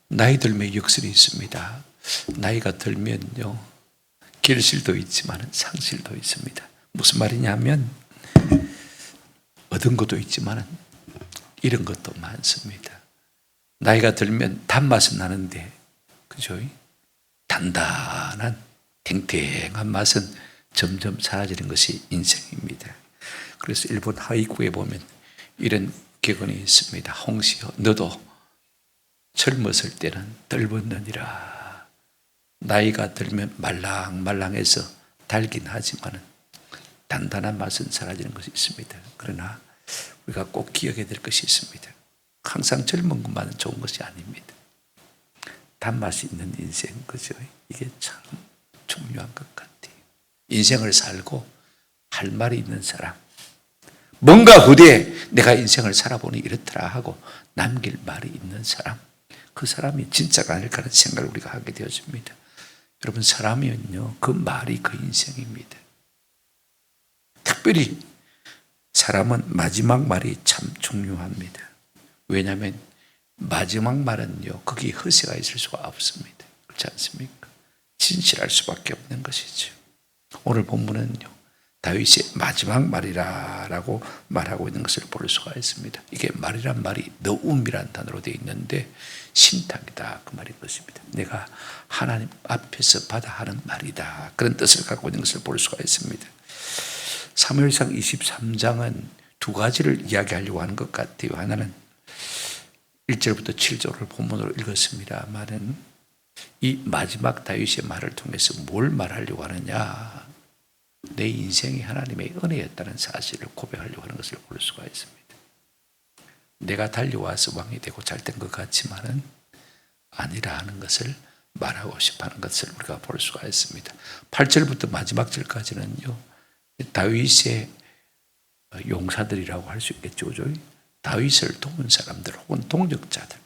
나이 들면 역설이 있습니다. 나이가 들면요, 결실도 있지만 상실도 있습니다. 무슨 말이냐면 얻은 것도 있지만 잃은 것도 많습니다. 나이가 들면 단맛은 나는데, 그죠? 단단한 탱탱한 맛은 점점 사라지는 것이 인생입니다. 그래서 일본 하이쿠에 보면 이런 격언이 있습니다. 홍시여, 너도 젊었을 때는 떫었느니라. 나이가 들면 말랑말랑해서 달긴 하지만 단단한 맛은 사라지는 것이 있습니다. 그러나 우리가 꼭 기억해야 될 것이 있습니다. 항상 젊은 것만은 좋은 것이 아닙니다. 단맛이 있는 인생, 그죠? 이게 참 중요한 것 같아요. 인생을 살고 할 말이 있는 사람, 뭔가 후대에 내가 인생을 살아보니 이렇더라 하고 남길 말이 있는 사람, 그 사람이 진짜가 아닐까 하는 생각을 우리가 하게 되어집니다. 여러분, 사람이면요, 그 말이 그 인생입니다. 특별히 사람은 마지막 말이 참 중요합니다. 왜냐하면 마지막 말은요, 거기에 허세가 있을 수가 없습니다. 그렇지 않습니까? 진실할 수밖에 없는 것이죠. 오늘 본문은요, 다윗의 마지막 말이라고 말하고 있는 것을 볼 수가 있습니다. 이게 말이란 말이 너움이란 단어로 되어 있는데 신탁이다, 그 말인 것입니다. 내가 하나님 앞에서 받아 하는 말이다, 그런 뜻을 갖고 있는 것을 볼 수가 있습니다. 사무엘상 23장은 두 가지를 이야기하려고 하는 것 같아요. 하나는 1절부터 7절을 본문으로 읽었습니다만은 이 마지막 다윗의 말을 통해서 뭘 말하려고 하느냐, 내 인생이 하나님의 은혜였다는 사실을 고백하려고 하는 것을 볼 수가 있습니다. 내가 달려와서 왕이 되고 잘 된 것 같지만은 아니라 하는 것을 말하고 싶어하는 것을 우리가 볼 수가 있습니다. 8절부터 마지막 절까지는요, 다윗의 용사들이라고 할 수 있겠죠. 다윗을 도운 사람들 혹은 동력자들.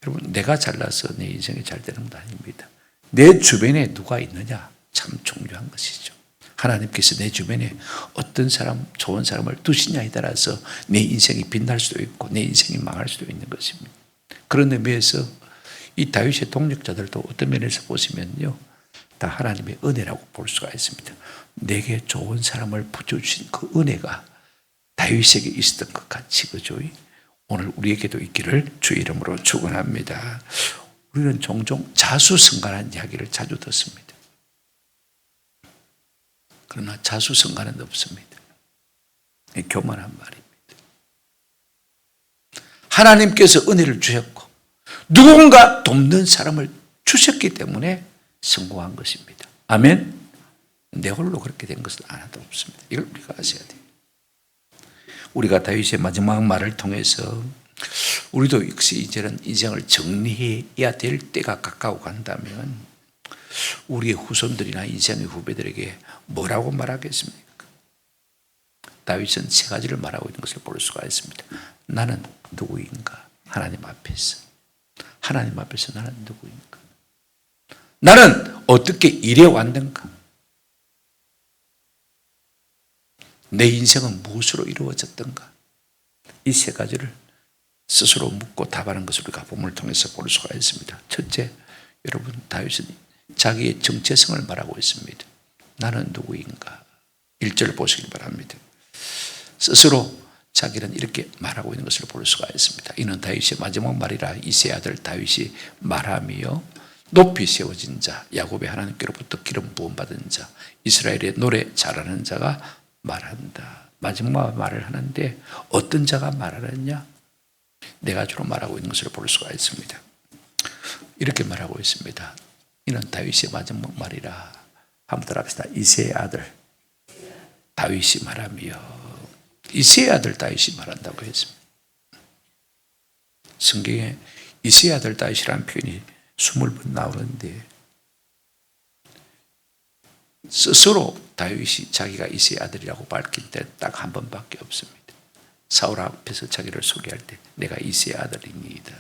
여러분, 내가 잘나서 내 인생이 잘 되는 건 아닙니다. 내 주변에 누가 있느냐, 참 중요한 것이죠. 하나님께서 내 주변에 어떤 사람, 좋은 사람을 두시냐에 따라서 내 인생이 빛날 수도 있고 내 인생이 망할 수도 있는 것입니다. 그런 의미에서 이 다윗의 동력자들도 어떤 면에서 보시면요, 다 하나님의 은혜라고 볼 수가 있습니다. 내게 좋은 사람을 붙여주신 그 은혜가 다윗에게 있었던 것 같이, 그죠? 오늘 우리에게도 있기를 주의 이름으로 축원합니다. 우리는 종종 자수성가라는 이야기를 자주 듣습니다. 그러나 자수성가는 없습니다. 교만한 말입니다. 하나님께서 은혜를 주셨고 누군가 돕는 사람을 주셨기 때문에 성공한 것입니다. 아멘. 내 홀로 그렇게 된 것은 하나도 없습니다. 이걸 우리가 아셔야 돼요. 우리가 다윗의 마지막 말을 통해서 우리도 역시 이제는 인생을 정리해야 될 때가 가까워 간다면 우리의 후손들이나 인생의 후배들에게 뭐라고 말하겠습니까? 다윗은 세 가지를 말하고 있는 것을 볼 수가 있습니다. 나는 누구인가? 하나님 앞에서. 하나님 앞에서 나는 누구인가? 나는 어떻게 이래왔는가? 내 인생은 무엇으로 이루어졌던가? 이 세 가지를 스스로 묻고 답하는 것을 우리가 본문을 통해서 볼 수가 있습니다. 첫째, 여러분, 다윗은 자기의 정체성을 말하고 있습니다. 나는 누구인가? 1절 보시기 바랍니다. 스스로 자기는 이렇게 말하고 있는 것을 볼 수가 있습니다. 이는 다윗의 마지막 말이라 이새의 아들 다윗이 말하며 높이 세워진 자, 야곱의 하나님께로부터 기름 부음 받은 자, 이스라엘의 노래 잘하는 자가 말한다. 마지막 말을 하는데 어떤 자가 말하느냐? 내가 주로 말하고 있는 것을 볼 수가 있습니다. 이렇게 말하고 있습니다. 이는 다윗의 마지막 말이라. 한번 따라합시다. 이새의 아들 다윗이 말하며, 이새의 아들 다윗이 말한다고 했습니다. 성경에 이새의 아들 다윗이라는 표현이 20번 나오는데 스스로 다윗이 자기가 이새의 아들이라고 밝힌 때 딱 한 번밖에 없습니다. 사울 앞에서 자기를 소개할 때 내가 이새의 아들입니다.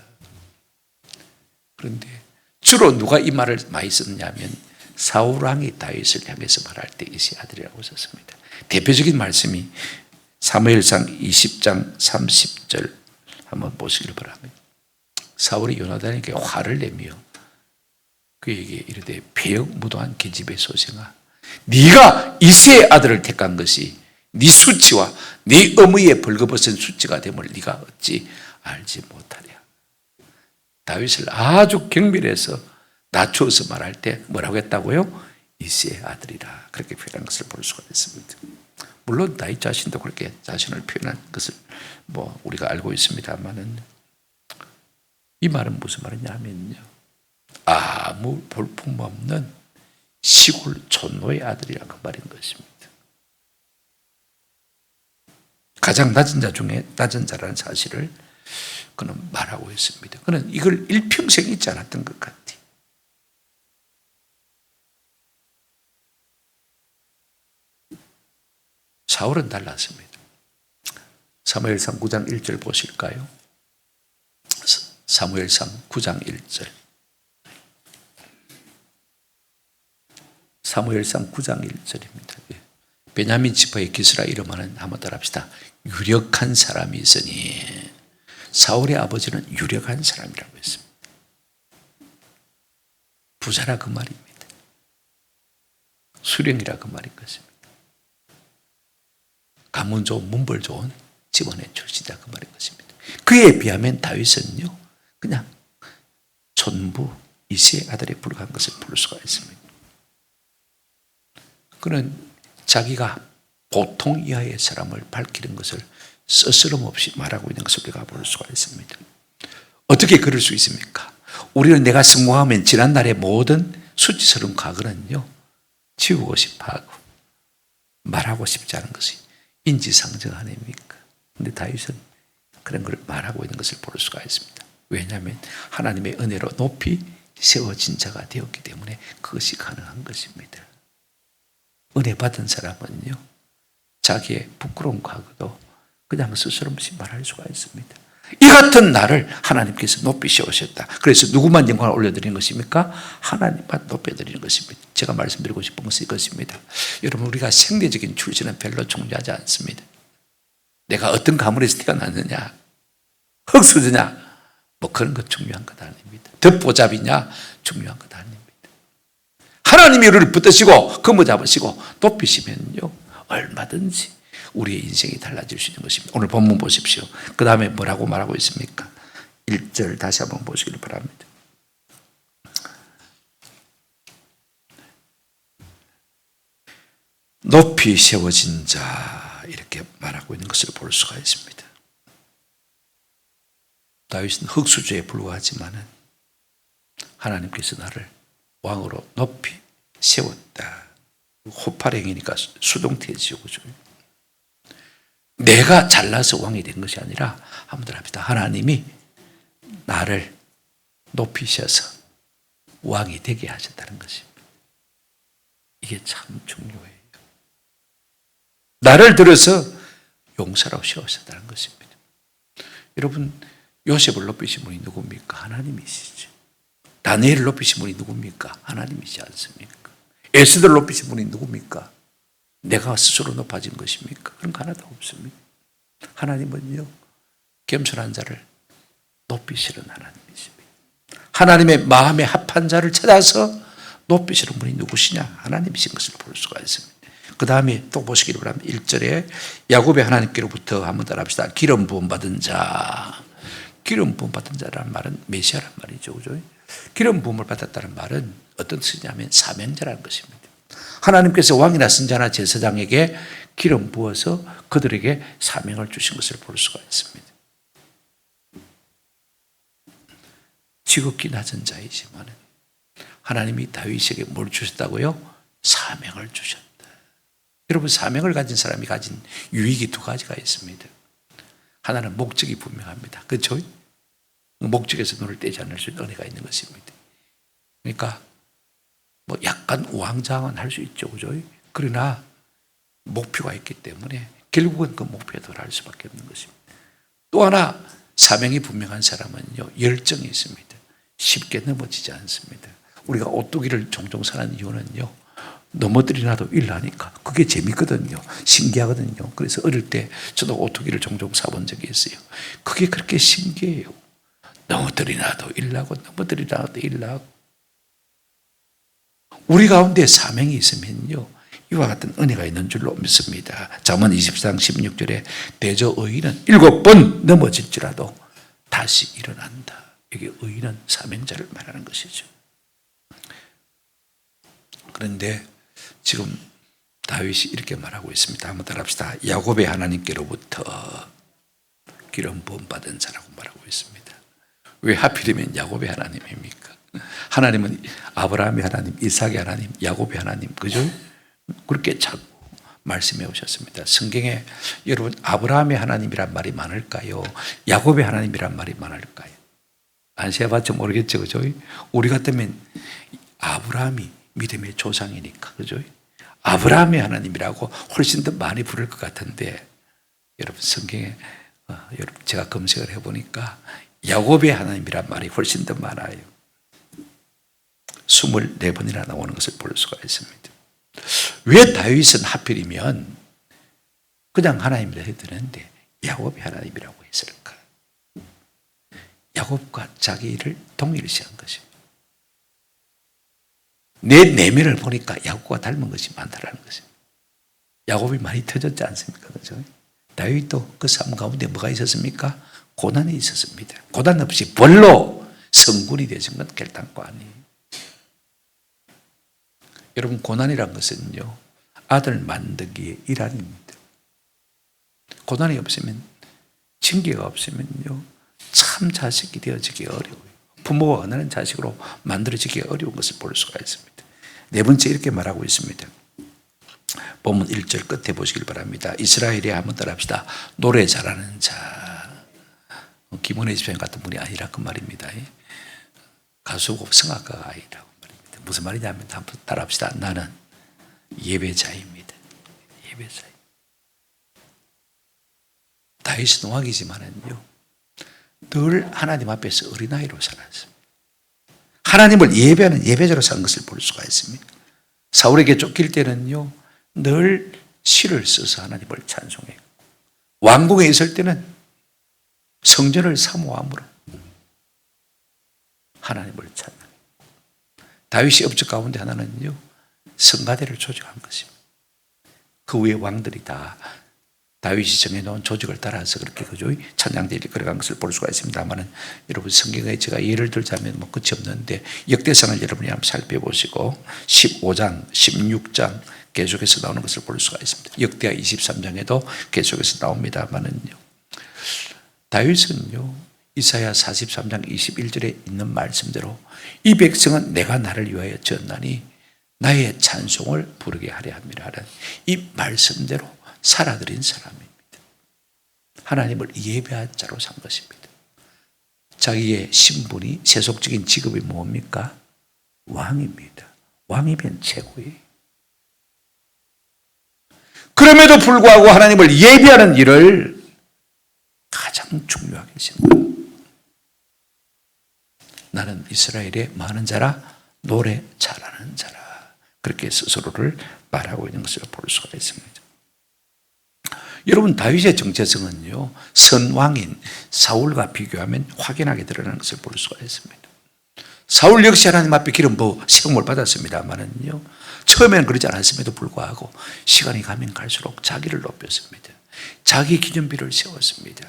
그런데 주로 누가 이 말을 많이 썼냐면 사울 왕이 다윗을 향해서 말할 때 이새의 아들이라고 썼습니다. 대표적인 말씀이 사무엘상 20장 30절 한번 보시길 바랍니다. 사울이 요나단에게 화를 내며 그에게 이르되 배역무도한 계집의 소생아, 네가 이새의 아들을 택한 것이 네 수치와 네 어머니의 벌거벗은 수치가 됨을 네가 어찌 알지 못하랴. 다윗을 아주 경멸해서 낮추어서 말할 때 뭐라고 했다고요? 이새의 아들이라 그렇게 표현한 것을 볼 수가 있습니다. 물론 다윗 자신도 그렇게 자신을 표현한 것을 우리가 알고 있습니다만은 이 말은 무슨 말이냐면요, 아무 볼품없는 시골 촌노의 아들이라 그 말인 것입니다. 가장 낮은 자 중에 낮은 자라는 사실을 그는 말하고 있습니다. 그는 이걸 일평생 잊지 않았던 것 같아요. 사울은 달랐습니다. 사무엘상 9장 1절 보실까요? 사무엘상 9장 1절. 사무엘상 9장 1절입니다. 베냐민 지파의 기스라 이름하는, 한번 따라합시다. 유력한 사람이 있으니, 사울의 아버지는 유력한 사람이라고 했습니다. 부자라 그 말입니다. 수령이라 그 말인 것입니다. 가문 좋은, 문벌 좋은 집안의 출신이다 그 말인 것입니다. 그에 비하면 다윗은요, 그냥 촌부 이새의 아들에 불과한 것을 볼 수가 있습니다. 그는 자기가 보통 이하의 사람을 밝히는 것을 스스럼 없이 말하고 있는 것을 우리가 볼 수가 있습니다. 어떻게 그럴 수 있습니까? 우리는 내가 성공하면 지난날의 모든 수치스러운 과거는요, 지우고 싶어 하고 말하고 싶지 않은 것이 인지상정 아닙니까? 그런데 다윗은 그런 걸 말하고 있는 것을 볼 수가 있습니다. 왜냐하면 하나님의 은혜로 높이 세워진 자가 되었기 때문에 그것이 가능한 것입니다. 은혜 받은 사람은요, 자기의 부끄러운 과거도 그냥 스스럼 없이 말할 수가 있습니다. 이 같은 나를 하나님께서 높이 세우셨다. 그래서 누구만 영광을 올려드리는 것입니까? 하나님만 높여드리는 것입니다. 제가 말씀드리고 싶은 것은 이것입니다. 여러분, 우리가 생리적인 출신은 별로 중요하지 않습니다. 내가 어떤 가문에서 태어났느냐, 흙수저냐, 그런 것 중요한 것 아닙니다. 덧보잡이냐, 중요한 것 아닙니다. 하나님이 우리를 붙드시고 거머 잡으시고 높이시면요, 얼마든지 우리의 인생이 달라질 수 있는 것입니다. 오늘 본문 보십시오. 그 다음에 뭐라고 말하고 있습니까? 1절 다시 한번 보시길 바랍니다. 높이 세워진 자, 이렇게 말하고 있는 것을 볼 수가 있습니다. 다윗은 흙수저에 불과하지만은 하나님께서 나를 왕으로 높이 세웠다. 호파랭이니까 수동태지요, 그죠? 내가 잘나서 왕이 된 것이 아니라, 한번 합시다. 하나님이 나를 높이셔서 왕이 되게 하셨다는 것입니다. 이게 참 중요해요. 나를 들어서 용사로 세우셨다는 것입니다. 여러분, 요셉을 높이신 분이 누굽니까? 하나님이시죠. 다니엘을 높이신 분이 누굽니까? 하나님이지 않습니까? 에스더를 높이신 분이 누굽니까? 내가 스스로 높아진 것입니까? 그런 거 하나도 없습니다. 하나님은요, 겸손한 자를 높이시는 하나님이십니다. 하나님의 마음에 합한 자를 찾아서 높이시는 분이 누구시냐? 하나님이신 것을 볼 수가 있습니다. 그 다음에 또 보시기를 바랍니다. 1절에 야곱의 하나님께로부터 한번 따라합시다. 기름 부음 받은 자. 기름 부음 받은 자라는 말은 메시아란 말이죠, 그죠? 기름 부음을 받았다는 말은 어떤 뜻이냐면 사명자라는 것입니다. 하나님께서 왕이나 선자나 제사장에게 기름 부어서 그들에게 사명을 주신 것을 볼 수가 있습니다. 지극히 낮은 자이지만 하나님이 다윗에게 뭘 주셨다고요? 사명을 주셨다. 여러분, 사명을 가진 사람이 가진 유익이 두 가지가 있습니다. 하나는 목적이 분명합니다. 그렇죠? 목적에서 눈을 떼지 않을 수 있는 은혜가 있는 것입니다. 그러니까 약간 우왕좌왕은 할 수 있죠, 그죠? 그러나 목표가 있기 때문에 결국은 그 목표에 도달할 수밖에 없는 것입니다. 또 하나, 사명이 분명한 사람은요, 열정이 있습니다. 쉽게 넘어지지 않습니다. 우리가 오뚜기를 종종 사는 이유는요, 넘어뜨리나도 일하니까 그게 재밌거든요. 신기하거든요. 그래서 어릴 때 저도 오뚜기를 종종 사본 적이 있어요. 그게 그렇게 신기해요. 너무들이 나도 일나고 너무들이 나도 일나고 우리 가운데 사명이 있으면요 이와 같은 은혜가 있는 줄로 믿습니다. 잠언 20장 16절에 대저 의인은 7번 넘어질지라도 다시 일어난다. 이게 의인은 사명자를 말하는 것이죠. 그런데 지금 다윗이 이렇게 말하고 있습니다. 한번 따라합시다. 야곱의 하나님께로부터 기름 부음 받은 자라고 말하고 있습니다. 왜 하필이면 야곱의 하나님입니까? 하나님은 아브라함의 하나님, 이삭의 하나님, 야곱의 하나님, 그죠? 그렇게 자꾸 말씀해 오셨습니다. 성경에 여러분 아브라함의 하나님이란 말이 많을까요? 야곱의 하나님이란 말이 많을까요? 안 세어봤자 모르겠죠, 그죠? 우리 같으면 아브라함이 믿음의 조상이니까, 그죠? 아브라함의 하나님이라고 훨씬 더 많이 부를 것 같은데, 여러분 성경에 여러분 제가 검색을 해보니까 야곱의 하나님이란 말이 훨씬 더 많아요. 24번이나 나오는 것을 볼 수가 있습니다. 왜 다윗은 하필이면 그냥 하나님이라 해도 되는데 야곱의 하나님이라고 했을까? 야곱과 자기 일을 동일시한 것입니다. 내 내면을 보니까 야곱과 닮은 것이 많다라는 것입니다. 야곱이 많이 터졌지 않습니까? 그렇죠? 다윗도 그 삶 가운데 뭐가 있었습니까? 고난이 있었습니다. 고난 없이 벌로 성군이 되신 건 결단코 아니에요. 여러분 고난이란 것은요 아들 만들기의 일환입니다. 고난이 없으면 징계가 없으면요 참 자식이 되어지기 어려워요. 부모가 원하는 자식으로 만들어지기 어려운 것을 볼 수가 있습니다. 네 번째 이렇게 말하고 있습니다. 본문 1절 끝에 보시길 바랍니다. 이스라엘에 한번 따라합시다. 노래 잘하는 자. 김원혜 집사님 같은 분이 아니라 그 말입니다. 가수고 성악가가 아니라고 말입니다. 무슨 말이냐면 한번 따라합시다. 나는 예배자입니다. 예배자. 다윗은 노학이지만은요 늘 하나님 앞에서 어린아이로 살았습니다. 하나님을 예배하는 예배자로 산 것을 볼 수가 있습니다. 사울에게 쫓길 때는요 늘 시를 써서 하나님을 찬송했고 왕궁에 있을 때는 성전을 사모함으로 하나님을 찬양했고 다윗이 업적 가운데 하나는요 성가대를 조직한 것입니다. 그 위에 왕들이 다 다윗이 정해놓은 조직을 따라서 그렇게 그죠 찬양대를 걸어간 것을 볼 수가 있습니다만은 여러분 성경에 제가 예를 들자면 뭐 끝이 없는데 역대상을 여러분이 한번 살펴보시고 15장, 16장 계속해서 나오는 것을 볼 수가 있습니다. 역대하 23장에도 계속해서 나옵니다만은요 다윗은요 이사야 43장 21절에 있는 말씀대로 이 백성은 내가 나를 위하여 지었나니 나의 찬송을 부르게 하려 함이라 하는 이 말씀대로 살아들인 사람입니다. 하나님을 예배한 자로 산 것입니다. 자기의 신분이 세속적인 직업이 뭡니까? 왕입니다. 왕이면 최고예요. 그럼에도 불구하고 하나님을 예배하는 일을 가장 중요하게 생각합니다. 나는 이스라엘의 많은 자라 노래 잘하는 자라 그렇게 스스로를 말하고 있는 것을 볼 수가 있습니다. 여러분 다윗의 정체성은요 선왕인 사울과 비교하면 확연하게 드러나는 것을 볼 수가 있습니다. 사울 역시 하나님 앞에 기름 부어 세움을 받았습니다만은요 처음에는 그러지 않았음에도 불구하고 시간이 가면 갈수록 자기를 높였습니다. 자기 기념비를 세웠습니다.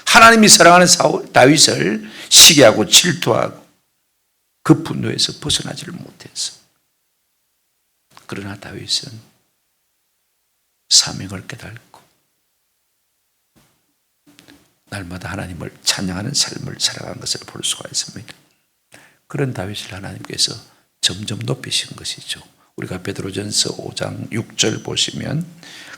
하나님이 사랑하는 다윗을 시기하고 질투하고 그 분노에서 벗어나지를 못했어. 그러나 다윗은 사명을 깨닫고 날마다 하나님을 찬양하는 삶을 살아간 것을 볼 수가 있습니다. 그런 다윗을 하나님께서 점점 높이신 것이죠. 우리가 베드로전서 5장 6절 보시면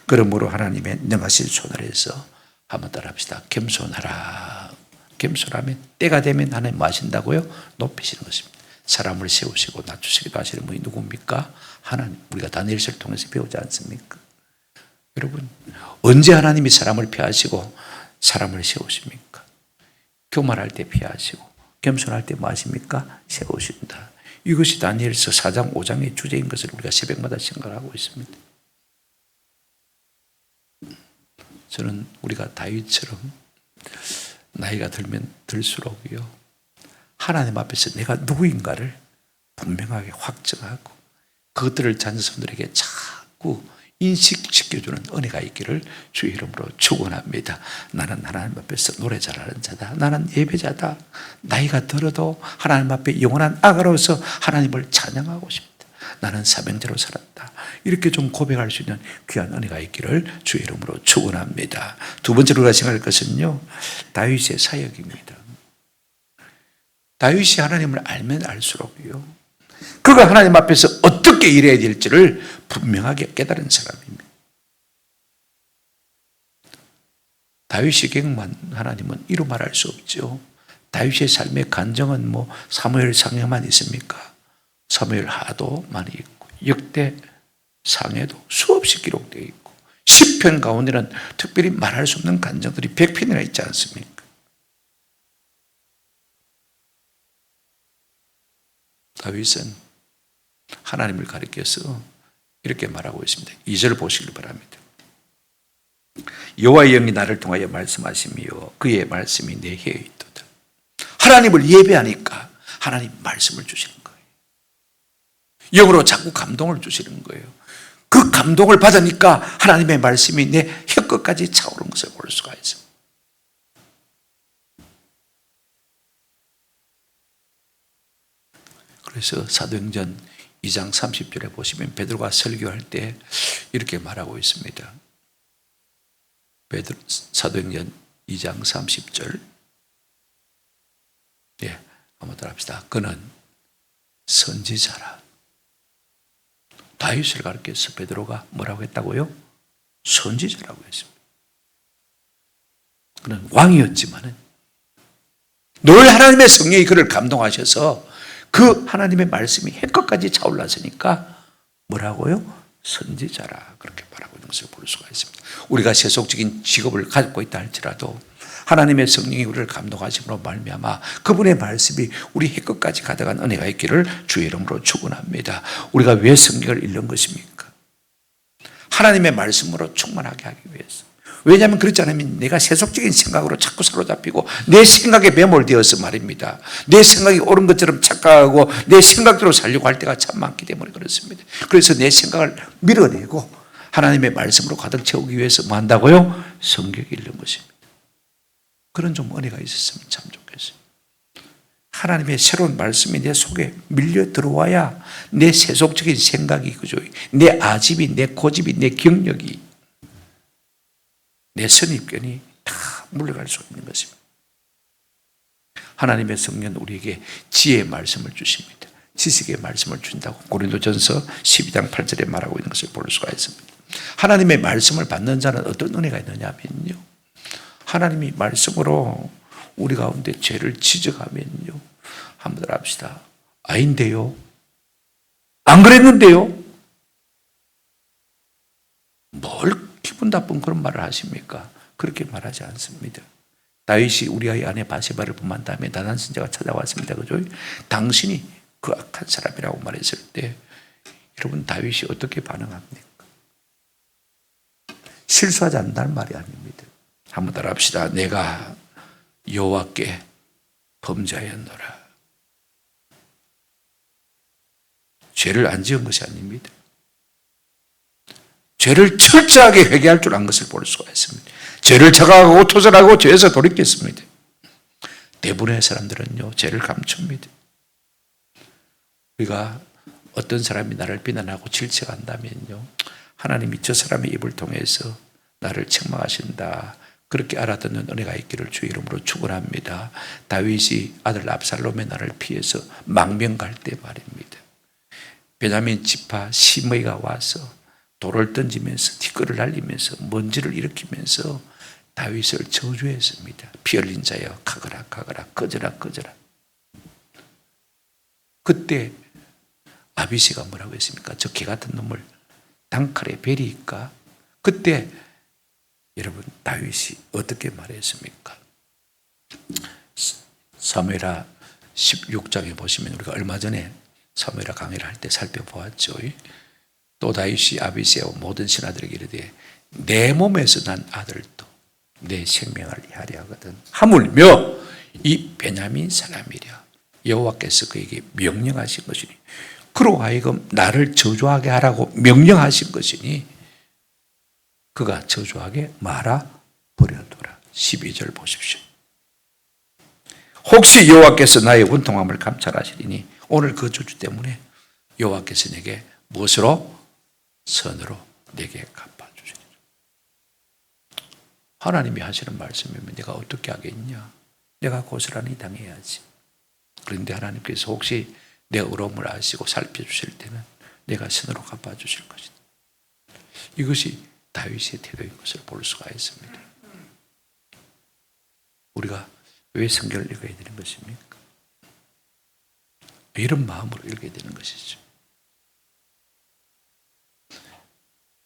그러므로 하나님의 능하신 손 아래에서 한번 따라합시다. 겸손하라. 겸손하면 때가 되면 하나님 뭐 하신다고요? 높이시는 것입니다. 사람을 세우시고 낮추시기도 하시는 분이 누굽니까? 하나님. 우리가 다니엘서를 통해서 배우지 않습니까? 여러분 언제 하나님이 사람을 피하시고 사람을 세우십니까? 교만할 때 피하시고 겸손할 때 뭐 하십니까? 세우신다. 이것이 다니엘서 4장 5장의 주제인 것을 우리가 새벽마다 생각하고 있습니다. 저는 우리가 다윗처럼 나이가 들면 들수록요, 하나님 앞에서 내가 누구인가를 분명하게 확정하고 그것들을 자녀손들에게 자꾸 인식시켜주는 은혜가 있기를 주의 이름으로 축원합니다. 나는 하나님 앞에서 노래 잘하는 자다. 나는 예배자다. 나이가 들어도 하나님 앞에 영원한 아가로서 하나님을 찬양하고 싶다. 나는 사명자로 살았다. 이렇게 좀 고백할 수 있는 귀한 은혜가 있기를 주의 이름으로 축원합니다. 두 번째로 우리가 생각할 것은요, 다윗의 사역입니다. 다윗이 하나님을 알면 알수록요, 그가 하나님 앞에서 어떻게 일해야 될지를 분명하게 깨달은 사람입니다. 다윗이 경험한 하나님은 이루 말할 수 없죠. 다윗의 삶의 간정은 사무엘 상에만 있습니까? 사무엘 하도 많이 있고 역대 상에도 수없이 기록되어 있고 시편 가운데는 특별히 말할 수 없는 간정들이 100편이나 있지 않습니까? 다윗은 하나님을 가리켜서 이렇게 말하고 있습니다. 2절 보시길 바랍니다. 여호와의 영이 나를 통하여 말씀하시며 그의 말씀이 내 혀에 있도다. 하나님을 예배하니까 하나님 말씀을 주시는 거예요. 영으로 자꾸 감동을 주시는 거예요. 그 감동을 받으니까 하나님의 말씀이 내 혀끝까지 차오른 것을 볼 수가 있습니다. 그래서 사도행전 2장 30절에 보시면 베드로가 설교할 때 이렇게 말하고 있습니다. 사도행전 2장 30절. 한번 따라합시다. 그는 선지자라. 다윗을 가르쳐서 베드로가 뭐라고 했다고요? 선지자라고 했습니다. 그는 왕이었지만은 늘 하나님의 성령이 그를 감동하셔서 그 하나님의 말씀이 해끝까지 차올랐으니까 뭐라고요? 선지자라 그렇게 말하고 있는 것을 볼 수가 있습니다. 우리가 세속적인 직업을 갖고 있다 할지라도 하나님의 성령이 우리를 감동하심으로 말미암아 그분의 말씀이 우리 해끝까지 가져간 은혜가 있기를 주의 이름으로 축원합니다. 우리가 왜 성경을 읽는 것입니까? 하나님의 말씀으로 충만하게 하기 위해서. 왜냐하면 그렇지 않으면 내가 세속적인 생각으로 자꾸 사로잡히고 내 생각에 매몰되어서 말입니다. 내 생각이 옳은 것처럼 착각하고 내 생각대로 살려고 할 때가 참 많기 때문에 그렇습니다. 그래서 내 생각을 밀어내고 하나님의 말씀으로 가득 채우기 위해서 뭐 한다고요? 성경 읽는 것입니다. 그런 좀 은혜가 있었으면 참 좋겠어요. 하나님의 새로운 말씀이 내 속에 밀려 들어와야 내 세속적인 생각이, 그죠? 내 아집이, 내 고집이, 내 경력이, 내 선입견이 다 물러갈 수 있는 것입니다. 하나님의 성령은 우리에게 지혜의 말씀을 주십니다. 지식의 말씀을 준다고 고린도전서 12장 8절에 말하고 있는 것을 볼 수가 있습니다. 하나님의 말씀을 받는 자는 어떤 은혜가 있느냐면요, 하나님이 말씀으로 우리 가운데 죄를 지적하면요, 한번 더 합시다. 아닌데요, 안 그랬는데요, 뭘 기분 나쁜 그런 말을 하십니까? 그렇게 말하지 않습니다. 다윗이 우리아의 아내 바세바를 범한 다음에 나단 선지자가 찾아왔습니다. 그죠? 당신이 그 악한 사람이라고 말했을 때 여러분 다윗이 어떻게 반응합니까? 실수하지 않는다는 말이 아닙니다. 한번 따라합시다. 내가 여호와께 범죄하였노라. 죄를 안 지은 것이 아닙니다. 죄를 철저하게 회개할 줄 안 것을 볼 수가 있습니다. 죄를 자각하고 토설하고 죄에서 돌이켰습니다. 대부분의 사람들은요, 죄를 감춥니다. 우리가 어떤 사람이 나를 비난하고 질책한다면요, 하나님이 저 사람의 입을 통해서 나를 책망하신다, 그렇게 알아듣는 은혜가 있기를 주의 이름으로 축원합니다. 다윗이 아들 압살롬의 날을 피해서 망명 갈 때 말입니다. 베냐민 지파 시므이가 와서 돌을 던지면서 티끌을 날리면서 먼지를 일으키면서 다윗을 저주했습니다. 피 흘린 자여 가거라 가거라, 꺼져라 꺼져라. 그때 아비새가 뭐라고 했습니까? 저 개 같은 놈을 단칼에 베리까? 그때 여러분 다윗이 어떻게 말했습니까? 사무엘하 16장에 보시면 우리가 얼마 전에 사무엘하 강의를 할 때 살펴보았죠. 또 다윗이 아비새와 모든 신하들에게 이르되 내 몸에서 난 아들도 내 생명을 해하려 하거든. 하물며 이 베냐민 사람이랴 여호와께서 그에게 명령하신 것이니 그로 하여금 나를 저주하게 하라고 명령하신 것이니 그가 저주하게 말아 버려두라. 12절 보십시오. 혹시 여호와께서 나의 원통함을 감찰하시리니 오늘 그 저주 때문에 여호와께서 내게 무엇으로? 선으로 내게 갚아주시리라. 하나님이 하시는 말씀이면 내가 어떻게 하겠냐? 내가 고스란히 당해야지. 그런데 하나님께서 혹시 내 어려움을 아시고 살펴주실 때는 내가 선으로 갚아주실 것이다. 이것이 다윗의 태도인 것을 볼 수가 있습니다. 우리가 왜 성경을 읽어야 되는 것입니까? 이런 마음으로 읽어야 되는 것이죠.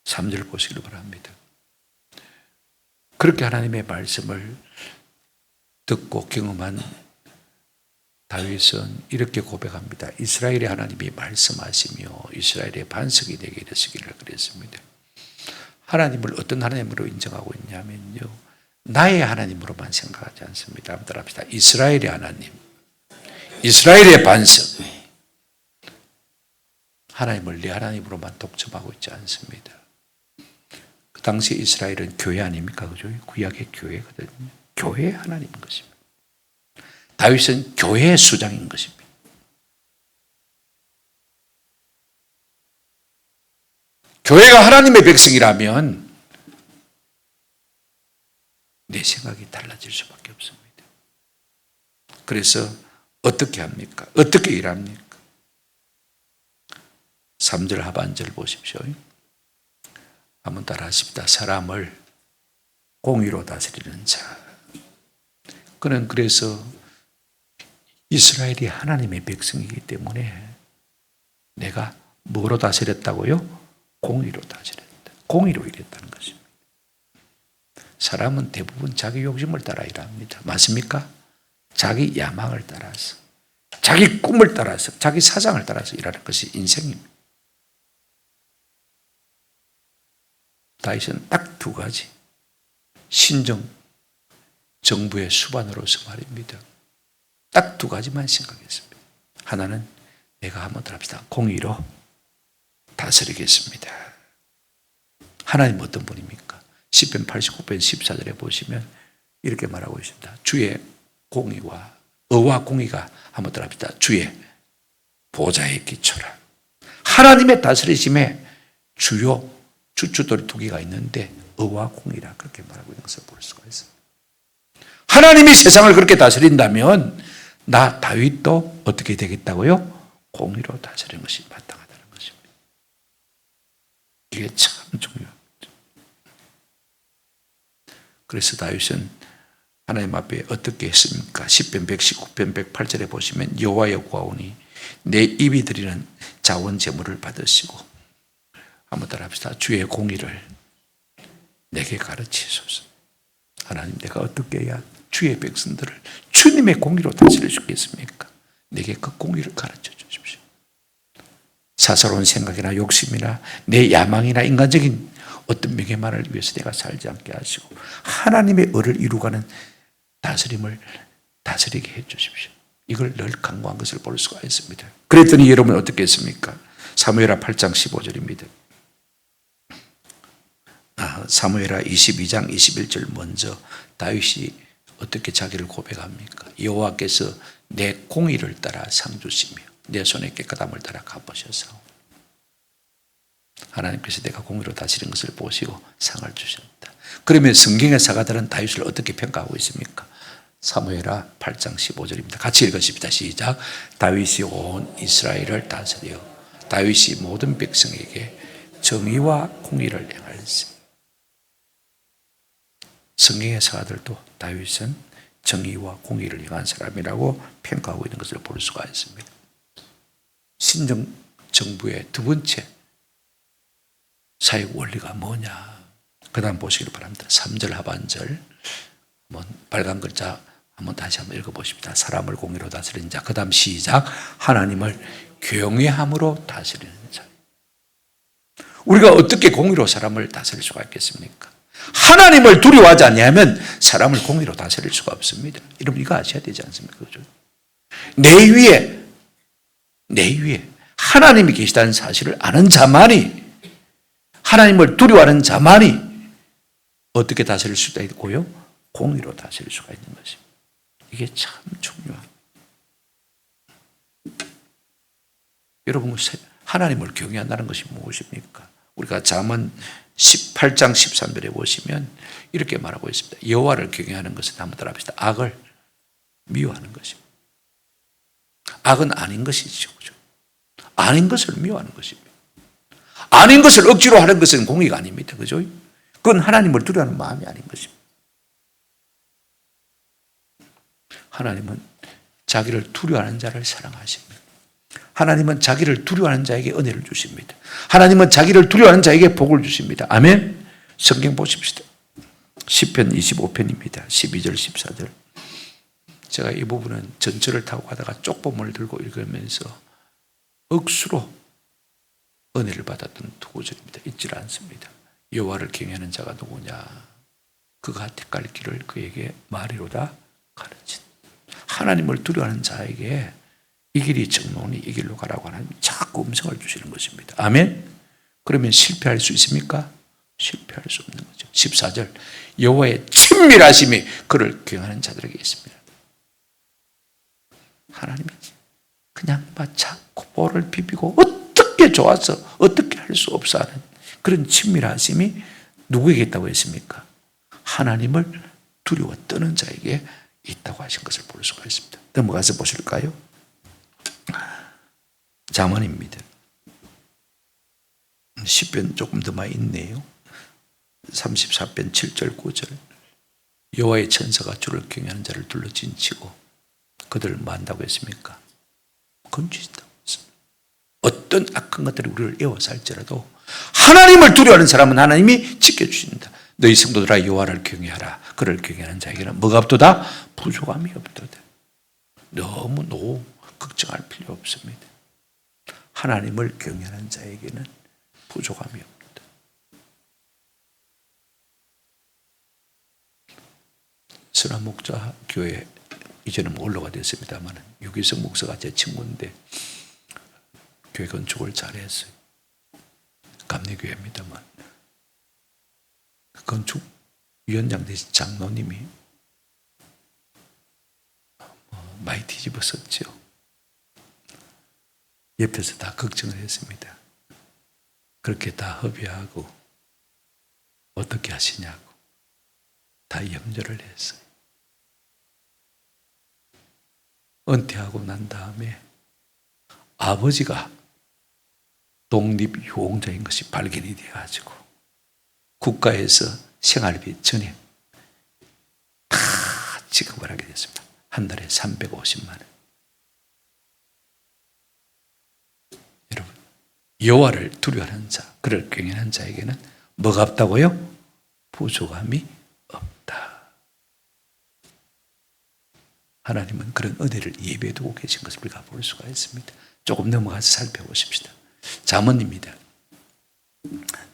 3절 보시길 바랍니다. 그렇게 하나님의 말씀을 듣고 경험한 다윗은 이렇게 고백합니다. 이스라엘의 하나님이 말씀하시며 이스라엘의 반석이 내게 이르시기를 그랬습니다. 하나님을 어떤 하나님으로 인정하고 있냐면요, 나의 하나님으로만 생각하지 않습니다. 한번 따라합시다. 이스라엘의 하나님, 이스라엘의 반석. 하나님을 내 하나님으로만 독점하고 있지 않습니다. 그 당시 이스라엘은 교회 아닙니까? 그죠? 구약의 교회거든요. 교회의 하나님인 것입니다. 다윗은 교회의 수장인 것입니다. 교회가 하나님의 백성이라면 내 생각이 달라질 수밖에 없습니다. 그래서 어떻게 합니까? 어떻게 일합니까? 3절 하반절 보십시오. 한번 따라 하십니다. 사람을 공의로 다스리는 자. 그는 그래서 이스라엘이 하나님의 백성이기 때문에 내가 뭐로 다스렸다고요? 공의로 다스렸다. 공의로 일했다는 것입니다. 사람은 대부분 자기 욕심을 따라 일합니다. 맞습니까? 자기 야망을 따라서, 자기 꿈을 따라서, 자기 사상을 따라서 일하는 것이 인생입니다. 다윗은 딱 두 가지, 신정, 정부의 수반으로서 말입니다. 딱 두 가지만 생각했습니다. 하나는 내가 한번 더 합시다. 공의로 다스리겠습니다. 하나님 어떤 분입니까? 시편 89편 14절에 보시면 이렇게 말하고 있습니다. 주의 공의와 의와 공의가 한번 더 합시다. 주의 보좌에 기초라. 하나님의 다스리심에 주요 주춧돌이 두 개가 있는데 의와 공의라 그렇게 말하고 있는 것을 볼 수가 있습니다. 하나님이 세상을 그렇게 다스린다면 나 다윗도 어떻게 되겠다고요? 공의로 다스리는 것이 마땅하다는 것입니다. 이게 참 중요합니다. 그래서 다윗은 하나님 앞에 어떻게 했습니까? 시편 119편 108절에 보시면 여호와여 구하오니 내 입이 드리는 자원 제물을 받으시고, 한번 따라합시다. 주의 공의를 내게 가르치소서. 하나님, 내가 어떻게 해야 주의 백성들을 주님의 공의로 다스릴 수 있겠습니까? 내게 그 공의를 가르쳐 주십시오. 사사로운 생각이나 욕심이나 내 야망이나 인간적인 어떤 명예만을 위해서 내가 살지 않게 하시고 하나님의 의를 이루가는 다스림을 다스리게 해 주십시오. 이걸 늘 강구한 것을 볼 수가 있습니다. 그랬더니 여러분 어떻게 했습니까? 사무엘하 8장 15절입니다. 사무엘하 22장 21절 먼저 다윗이 어떻게 자기를 고백합니까? 여호와께서 내 공의를 따라 상 주시며 내 손의 깨끗함을 따라 갚으셔서 하나님께서 내가 공의로 다스린 것을 보시고 상을 주셨다. 그러면 성경의 사가들은 다윗을 어떻게 평가하고 있습니까? 사무엘하 8장 15절입니다. 같이 읽으십니다. 시작. 다윗이 온 이스라엘을 다스려 다윗이 모든 백성에게 정의와 공의를 행할세. 성경의 사가들도 다윗은 정의와 공의를 행한 사람이라고 평가하고 있는 것을 볼 수가 있습니다. 신정 정부의 두 번째 사역 원리가 뭐냐? 그 다음 보시기를 바랍니다. 3절 하반절 한번 빨간 글자 한번 다시 한번 읽어보십니다. 사람을 공의로 다스리는 자. 그 다음 시작. 하나님을 경외함으로 다스리는 자. 우리가 어떻게 공의로 사람을 다스릴 수가 있겠습니까? 하나님을 두려워하지 아니하면 사람을 공의로 다스릴 수가 없습니다. 여러분 이거 아셔야 되지 않습니까? 그죠? 내 위에 하나님이 계시다는 사실을 아는 자만이, 하나님을 두려워하는 자만이 어떻게 다스릴 수가 있고요? 공의로 다스릴 수가 있는 것입니다. 이게 참 중요합니다. 여러분, 하나님을 경외한다는 것이 무엇입니까? 우리가 잠언 18장 13절에 보시면 이렇게 말하고 있습니다. 여호와를 경외하는 것은 한번 따라합시다. 악을 미워하는 것입니다. 악은 아닌 것이죠. 그죠? 아닌 것을 미워하는 것입니다. 아닌 것을 억지로 하는 것은 공의가 아닙니다. 그죠? 그건 하나님을 두려워하는 마음이 아닌 것입니다. 하나님은 자기를 두려워하는 자를 사랑하십니다. 하나님은 자기를 두려워하는 자에게 은혜를 주십니다. 하나님은 자기를 두려워하는 자에게 복을 주십니다. 아멘. 성경 보십시다. 시편 25편입니다. 12절 14절. 제가 이 부분은 전철을 타고 가다가 쪽보문을 들고 읽으면서 억수로 은혜를 받았던 두 구절입니다. 잊질 않습니다. 여호와를 경외하는 자가 누구냐? 그가 택할 길을 그에게 말이로다 가르친. 하나님을 두려워하는 자에게 이 길이 정론이 이 길로 가라고 하나님 자꾸 음성을 주시는 것입니다. 아멘. 그러면 실패할 수 있습니까? 실패할 수 없는 거죠. 14절. 여호와의 친밀하심이 그를 경외하는 자들에게 있습니다. 하나님이 그냥 자꾸 볼을 비비고 어떻게 좋아서 어떻게 할 수 없어 하는 그런 친밀하심이 누구에게 있다고 했습니까? 하나님을 두려워 떠는 자에게 있다고 하신 것을 볼 수가 있습니다. 넘어가서 보실까요? 잠언입니다. 시편 조금 더 많이 있네요. 34편 7절 9절. 여호와의 천사가 주를 경외하는 자를 둘러 진치고 그들을 뭐 한다고 했습니까? 건지신다고 했습니다. 어떤 악한 것들이 우리를 에워싸 할지라도 하나님을 두려워하는 사람은 하나님이 지켜주신다. 너희 성도들아 여호와를 경외하라. 그를 경외하는 자에게는 뭐가 없도다? 부족함이 없도다. 너무 걱정할 필요 없습니다. 하나님을 경외하는 자에게는 부족함이 없다. 선한 교회 이제는 올라가 됐습니다만 유기성 목사가 제 친구인데 교회 건축을 잘했어요. 감리교회입니다만 건축위원장 되신 장로님이 많이 뒤집었었죠. 옆에서 다 걱정을 했습니다. 그렇게 다 협의하고 어떻게 하시냐고 다 염려를 했어요. 은퇴하고 난 다음에 아버지가 독립유공자인 것이 발견이 되어가지고 국가에서 생활비 전액 다 지급을 하게 됐습니다. 한 달에 350만 원. 여러분, 여호와를 두려워하는 자, 그를 경외하는 자에게는 뭐가 없다고요? 부족함이 없다. 하나님은 그런 은혜를 예배에 두고 계신 것을 우리가 볼 수가 있습니다. 조금 넘어가서 살펴보십시다. 잠언입니다.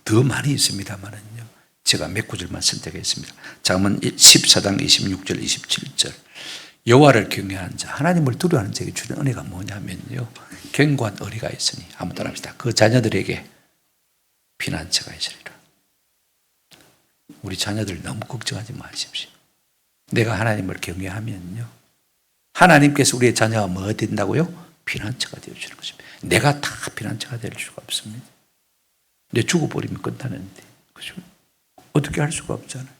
더 많이 있습니다만은요. 제가 몇 구절만 선택했습니다. 잠언 14장 26절 27절. 여호와를 경외하는 자, 하나님을 두려워하는 자에게 주는 은혜가 뭐냐면요. 견고한 의리가 있으니 한번 따라합시다. 그 자녀들에게 피난처가 있으리라. 우리 자녀들 너무 걱정하지 마십시오. 내가 하나님을 경외하면요. 하나님께서 우리의 자녀가 뭐가 된다고요? 피난처가 되어주는 것입니다. 내가 다 피난처가 될 수가 없습니다. 내 죽어버리면 끝나는데, 그죠? 어떻게 할 수가 없잖아요.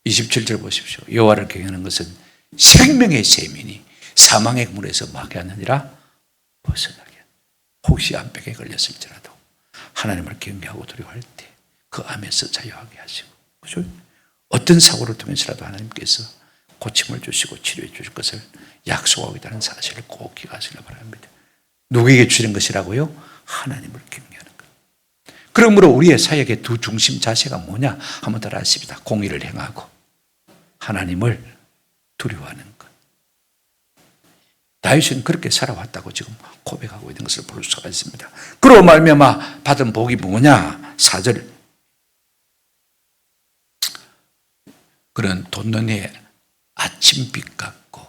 27절 보십시오. 여호와를 경외하는 것은 생명의 셈이니 사망의 물에서 막이하느니라 벗어나게. 혹시 암벽에 걸렸을지라도 하나님을 경외하고 두려워할 때 그 암에서 자유하게 하시고, 그죠? 어떤 사고를 통해서라도 하나님께서 고침을 주시고 치료해 주실 것을 약속하고 있다는 사실을 꼭 기억하시길 바랍니다. 누구에게 주시는 것이라고요? 하나님을 경외하는 것. 그러므로 우리의 사역의 두 중심 자세가 뭐냐? 한번 따라 하십시다. 공의를 행하고 하나님을 두려워하는 것. 다윗은 그렇게 살아왔다고 지금 고백하고 있는 것을 볼 수가 있습니다. 그로 말미암아 받은 복이 뭐냐? 4절. 그런 돋는 해 아침빛 같고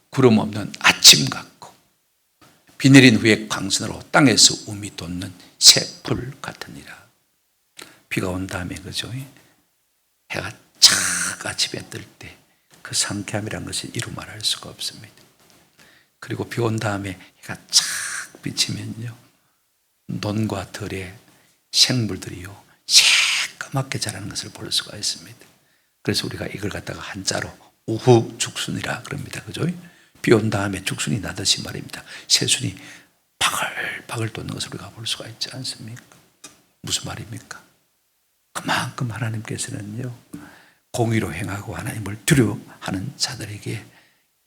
구름 없는 아침 같고 비 내린 후에 광선으로 땅에서 움이 돋는 새풀 같으니라. 비가 온 다음에 그죠? 해가 착 아침에 뜰 때 그 상쾌함이라는 것을 이루 말할 수가 없습니다. 그리고 비 온 다음에 해가 착 비치면요, 논과 들에 생물들이요 새까맣게 자라는 것을 볼 수가 있습니다. 그래서 우리가 이걸 갖다가 한자로 우후 죽순이라 그럽니다. 그죠? 비 온 다음에 죽순이 나듯이 말입니다. 새순이 바글바글 돋는 것을 우리가 볼 수가 있지 않습니까? 무슨 말입니까? 그만큼 하나님께서는요, 공의로 행하고 하나님을 두려워하는 자들에게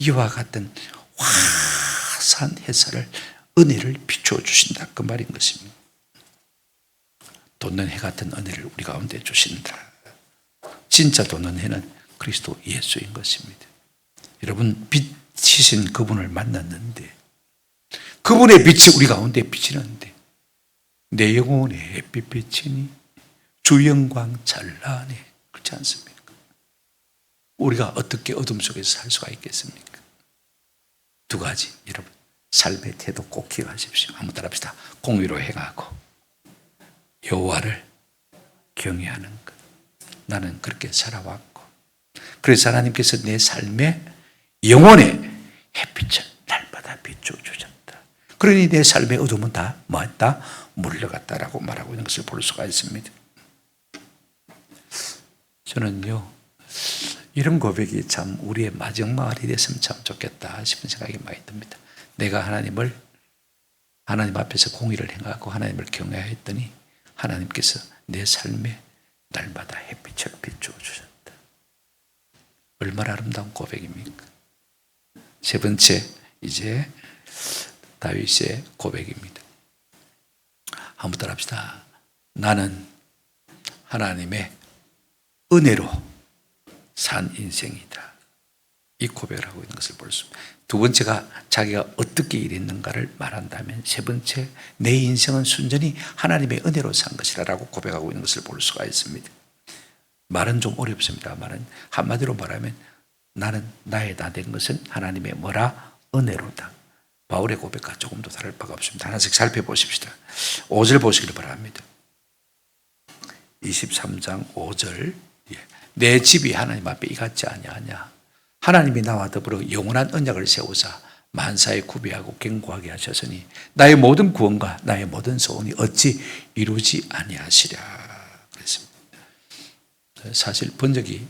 이와 같은 화사한 햇살을, 은혜를 비추어 주신다, 그 말인 것입니다. 돋는 해 같은 은혜를 우리 가운데 주신다. 진짜 돋는 해는 그리스도 예수인 것입니다. 여러분, 빛이신 그분을 만났는데, 그분의 빛이 우리 가운데 비치는데, 내 영혼에 햇빛 비치니 주 영광 찬란해. 그렇지 않습니까? 우리가 어떻게 어둠 속에서 살 수가 있겠습니까? 두 가지, 여러분, 삶의 태도 꼭 기억하십시오. 한번 따라합시다. 공의로 행하고 여호와를 경외하는 것. 나는 그렇게 살아왔고, 그래서 하나님께서 내 삶의 영혼에 햇빛을 날마다 비추어 주셨다. 그러니 내 삶의 어둠은 다 뭐했다? 물러갔다라고 말하고 있는 것을 볼 수가 있습니다. 저는요, 이런 고백이 참 우리의 마지막 말이 됐으면 참 좋겠다 싶은 생각이 많이 듭니다. 내가 하나님 앞에서 공의를 행하고 하나님을 경외하였더니 하나님께서 내 삶에 날마다 햇빛을 비추어 주셨다. 얼마나 아름다운 고백입니까? 세 번째, 이제 다윗의 고백입니다. 한번 따라합시다. 나는 하나님의 은혜로 산 인생이다. 이 고백을 하고 있는 것을 볼 수 있습니다. 두 번째가 자기가 어떻게 일했는가를 말한다면, 세 번째, 내 인생은 순전히 하나님의 은혜로 산 것이라고 고백하고 있는 것을 볼 수가 있습니다. 말은 좀 어렵습니다. 말은 한마디로 말하면 나는 나의 다 된 것은 하나님의 뭐라? 은혜로다. 바울의 고백과 조금 더 다를 바가 없습니다. 하나씩 살펴보십시다. 5절 보시기를 바랍니다. 23장 5절. 내 집이 하나님 앞에 이같지 아니하냐. 하나님이 나와 더불어 영원한 언약을 세우사 만사에 구비하고 견고하게 하셨으니 나의 모든 구원과 나의 모든 소원이 어찌 이루지 아니하시랴. 그랬습니다. 사실 번역이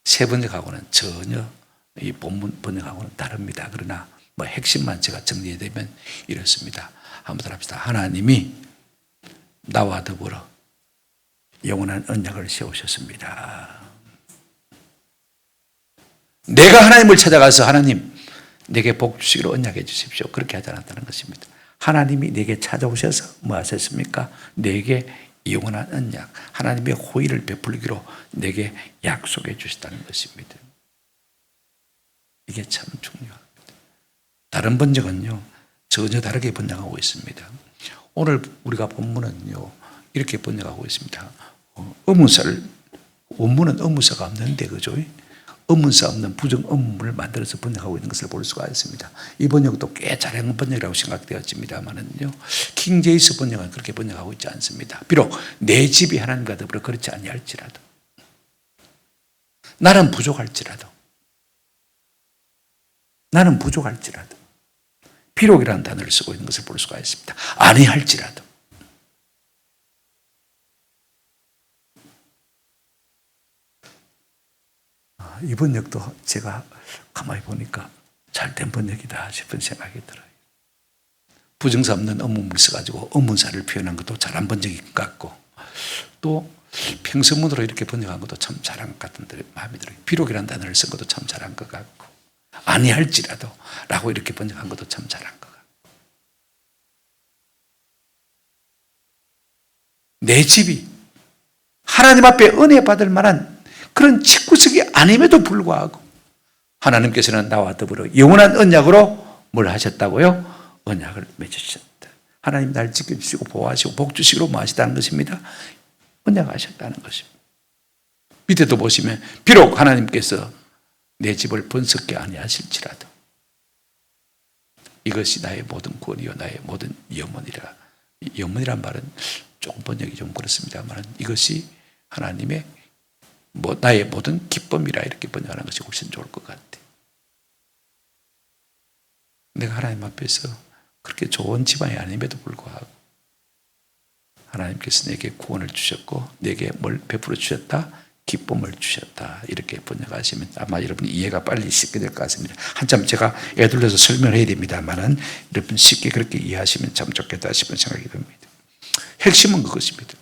새 번역하고는 전혀 이 본문 번역하고는 다릅니다. 그러나 뭐 핵심만 제가 정리되면 이렇습니다. 한번 따라합시다. 하나님이 나와 더불어 영원한 언약을 세우셨습니다. 내가 하나님을 찾아가서 하나님 내게 복 주시기로 언약해 주십시오, 그렇게 하지 않았다는 것입니다. 하나님이 내게 찾아오셔서 뭐 하셨습니까? 내게 영원한 언약, 하나님의 호의를 베풀기로 내게 약속해 주셨다는 것입니다. 이게 참 중요합니다. 다른 번역은요 전혀 다르게 번역하고 있습니다. 오늘 우리가 본문은요 이렇게 번역하고 있습니다. 의문사를, 원문은 의문사가 없는데 그죠? 의문사 없는 부정 의문문을 만들어서 번역하고 있는 것을 볼 수가 있습니다. 이 번역도 꽤 잘한 번역이라고 생각되었습니다만은요, 킹제임스 번역은 그렇게 번역하고 있지 않습니다. 비록 내 집이 하나님과 더불어 그렇지 아니할지라도, 나는 부족할지라도, 비록이라는 단어를 쓰고 있는 것을 볼 수가 있습니다. 아니할지라도. 이 번역도 제가 가만히 보니까 잘된 번역이다 싶은 생각이 들어요. 부정사 없는 의문문을 써가지고 의문사를 표현한 것도 잘한 번역인 것 같고, 또 평서문으로 이렇게 번역한 것도 참 잘한 것 같은 마음이 들어요. 비록이라는 단어를 쓴 것도 참 잘한 것 같고, 아니할지라도 라고 이렇게 번역한 것도 참 잘한 것 같고, 내 집이 하나님 앞에 은혜 받을 만한 그런 집구석이 아님에도 불구하고 하나님께서는 나와 더불어 영원한 언약으로 뭘 하셨다고요? 언약을 맺으셨다. 하나님 날 지켜주시고 보호하시고 복 주시기로 뭐 하시다는 것입니다. 언약하셨다는 것입니다. 밑에도 보시면 비록 하나님께서 내 집을 번성케 아니하실지라도 이것이 나의 모든 구원이요 나의 모든 영원이라. 영원이란 말은 조금 번역이 좀 그렇습니다만 이것이 하나님의 나의 모든 기쁨이라 이렇게 번역하는 것이 훨씬 좋을 것 같아요. 내가 하나님 앞에서 그렇게 좋은 집안이 아님에도 불구하고 하나님께서 내게 구원을 주셨고 내게 뭘 베풀어 주셨다? 기쁨을 주셨다. 이렇게 번역하시면 아마 여러분 이해가 빨리 쉽게 될 것 같습니다. 한참 제가 애둘러서 설명을 해야 됩니다만은 여러분 쉽게 그렇게 이해하시면 참 좋겠다 싶은 생각이 듭니다. 핵심은 그것입니다.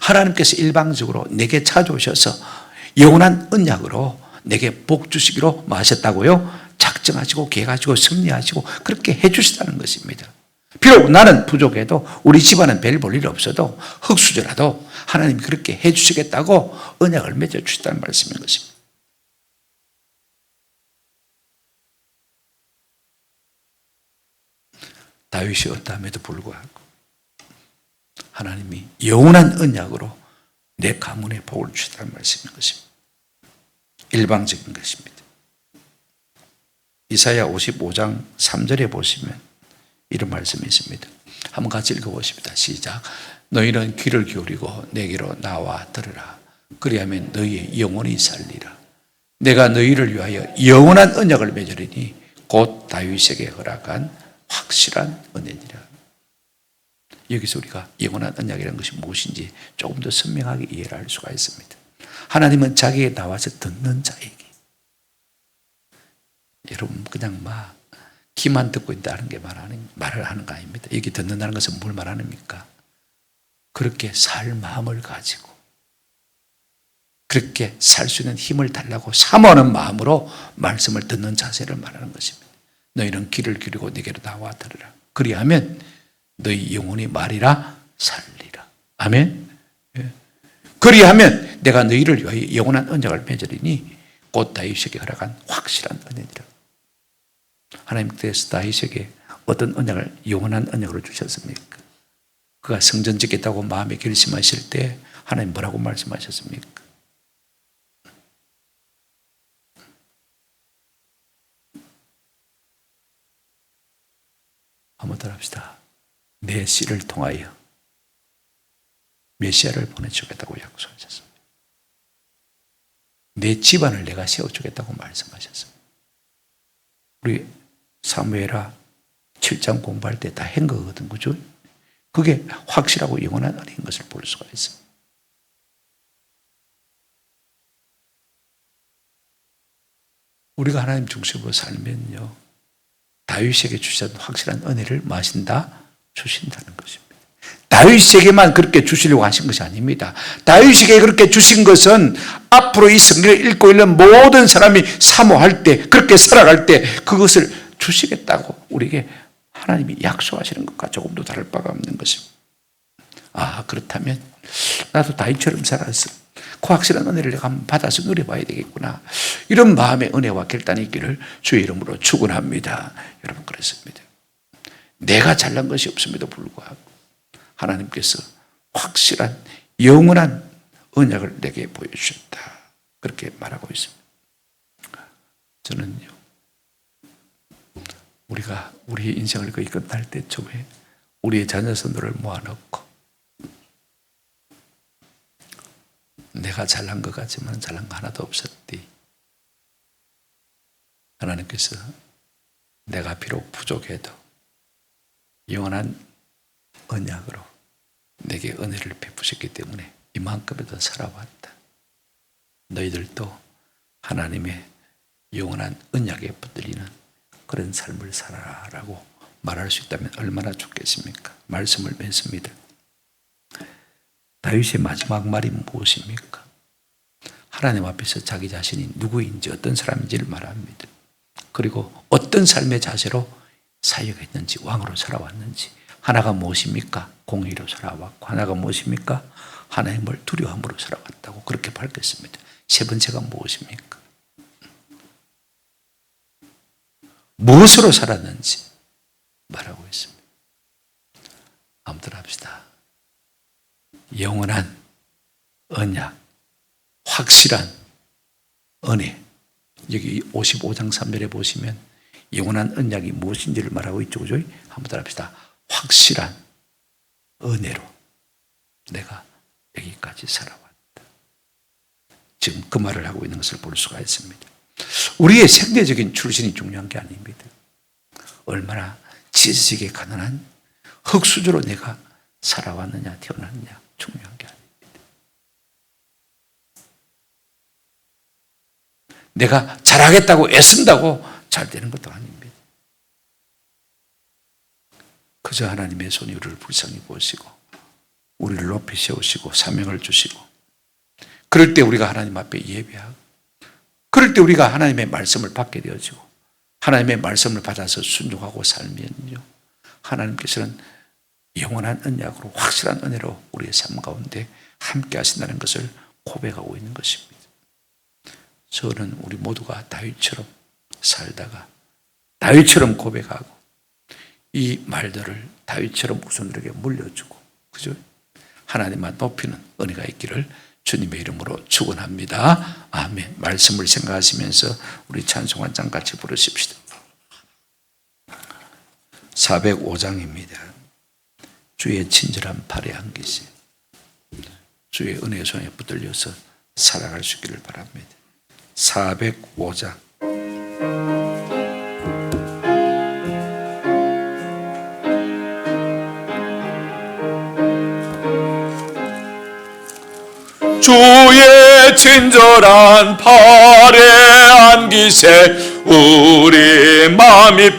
하나님께서 일방적으로 내게 찾아오셔서 영원한 언약으로 내게 복 주시기로 하셨다고요? 작정하시고 계획하시고 승리하시고 그렇게 해주시다는 것입니다. 비록 나는 부족해도 우리 집안은 별 볼 일 없어도 흙수저라도 하나님이 그렇게 해주시겠다고 언약을 맺어주시다는 말씀인 것입니다. 다윗이 어떠함에도 불구하고 하나님이 영원한 언약으로 내 가문에 복을 주시다는 말씀인 것입니다. 일방적인 것입니다. 이사야 55장 3절에 보시면 이런 말씀이 있습니다. 한번 같이 읽어보십니다. 시작. 너희는 귀를 기울이고 내게로 나와 들으라. 그리하면 너희의 영혼이 살리라. 내가 너희를 위하여 영원한 언약을 맺으리니 곧 다윗에게 허락한 확실한 은혜니라. 여기서 우리가 영원한 언약이라는 것이 무엇인지 조금 더 선명하게 이해를 할 수가 있습니다. 하나님은 자기에게 나와서 듣는 자에게, 여러분 그냥 귀만 듣고 있다는 게 말을 하는 거 아닙니다. 여기 듣는다는 것은 뭘 말하는입니까? 그렇게 살 마음을 가지고 그렇게 살 수 있는 힘을 달라고 사모하는 마음으로 말씀을 듣는 자세를 말하는 것입니다. 너희는 귀를 기울이고 내게로 나와 들으라. 그리하면 너희 영혼이 말이라 살리라. 아멘. 예. 그리하면 내가 너희를 위하여 영원한 언약을 맺으리니 곧 다윗에게 허락한 확실한 은혜니라. 하나님께서 다윗에게 어떤 언약을 영원한 언약으로 주셨습니까? 그가 성전 짓겠다고 마음에 결심하실 때 하나님 뭐라고 말씀하셨습니까? 한번 더 합시다. 내 씨를 통하여 메시아를 보내주겠다고 약속하셨습니다. 내 집안을 내가 세워주겠다고 말씀하셨습니다. 우리 사무엘하 7장 공부할 때 다 한 거거든, 그죠? 그게 확실하고 영원한 은혜인 것을 볼 수가 있습니다. 우리가 하나님 중심으로 살면요, 다윗에게 주셨던 확실한 은혜를 마신다, 주신다는 것입니다. 다윗에게만 그렇게 주시려고 하신 것이 아닙니다. 다윗에게 그렇게 주신 것은 앞으로 이 성경을 읽고 있는 모든 사람이 사모할 때, 그렇게 살아갈 때 그것을 주시겠다고 우리에게 하나님이 약속하시는 것과 조금도 다를 바가 없는 것입니다. 아, 그렇다면 나도 다윗처럼 살아서 그 확실한 은혜를 내가 한번 받아서 누려봐야 되겠구나. 이런 마음의 은혜와 결단이 있기를 주의 이름으로 축원합니다. 여러분, 그렇습니다. 내가 잘난 것이 없음에도 불구하고 하나님께서 확실한 영원한 언약을 내게 보여주셨다. 그렇게 말하고 있습니다. 저는요, 우리가 우리의 인생을 거의 끝날 때쯤에 우리의 자녀 선들을 모아놓고 내가 잘난 것 같지만 잘난 거 하나도 없었디. 하나님께서 내가 비록 부족해도 영원한 언약으로 내게 은혜를 베푸셨기 때문에 이만큼이라도 살아왔다. 너희들도 하나님의 영원한 언약에 붙들리는 그런 삶을 살아라라고 말할 수 있다면 얼마나 좋겠습니까? 말씀을 맺습니다. 다윗의 마지막 말이 무엇입니까? 하나님 앞에서 자기 자신이 누구인지 어떤 사람인지를 말합니다. 그리고 어떤 삶의 자세로 사역했는지, 왕으로 살아왔는지, 하나가 무엇입니까? 공의로 살아왔고, 하나가 무엇입니까? 하나님을 두려움으로 살아왔다고 그렇게 밝혔습니다. 세 번째가 무엇입니까? 무엇으로 살았는지 말하고 있습니다. 아무튼 합시다. 영원한 언약, 확실한 은혜. 여기 55장 3절에 보시면 영원한 언약이 무엇인지를 말하고 있죠. 그죠? 한번 따라합시다. 확실한 은혜로 내가 여기까지 살아왔다. 지금 그 말을 하고 있는 것을 볼 수가 있습니다. 우리의 생계적인 출신이 중요한 게 아닙니다. 얼마나 지식에 가난한 흙수저로 내가 살아왔느냐, 태어났느냐, 중요한 게 아닙니다. 내가 잘하겠다고 애쓴다고 잘 되는 것도 아닙니다. 그저 하나님의 손이 우리를 불쌍히 보시고 우리를 높이 세우시고 사명을 주시고, 그럴 때 우리가 하나님 앞에 예배하고, 그럴 때 우리가 하나님의 말씀을 받게 되어지고, 하나님의 말씀을 받아서 순종하고 살면요, 하나님께서는 영원한 언약으로 확실한 은혜로 우리의 삶 가운데 함께 하신다는 것을 고백하고 있는 것입니다. 저는 우리 모두가 다윗처럼 살다가 다윗처럼 고백하고 이 말들을 다윗처럼 후손들에게 물려주고, 그죠? 하나님만 높이는 은혜가 있기를 주님의 이름으로 축원합니다. 아멘. 말씀을 생각하시면서 우리 찬송 한 장 같이 부르십시다. 405장입니다. 주의 친절한 팔에 안기세, 주의 은혜의 손에 붙들려서 살아갈 수 있기를 바랍니다. 405장. 주의 친절한 팔에 안기세 우리 마음이